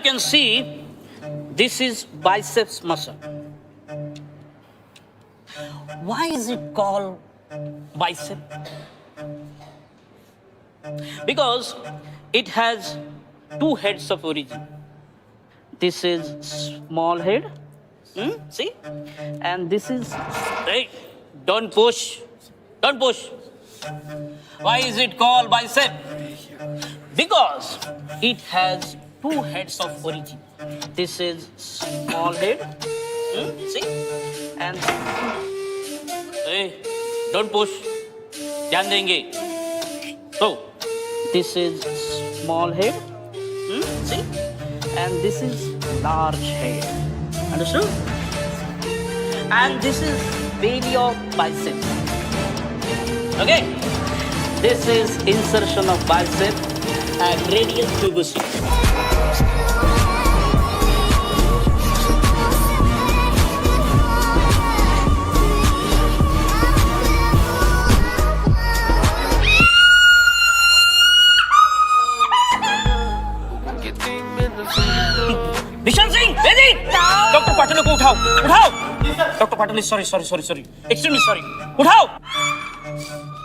You can see this is biceps muscle. Why is it called bicep? Because it has two heads of origin. This is small head, see? And this is, hey, don't push. Why is it called bicep? Because it has two heads of origin. This is small head, see? And, hey, don't push. ध्यान देंगे. So, this is small head, see? And this is large head. Understood? And this is belly of bicep. Okay? This is insertion of bicep and radial tuberosity. Bishan Singh, ready? Dr. Patil को उठाओ. Dr. Patil is sorry. Extremely sorry. उठाओ.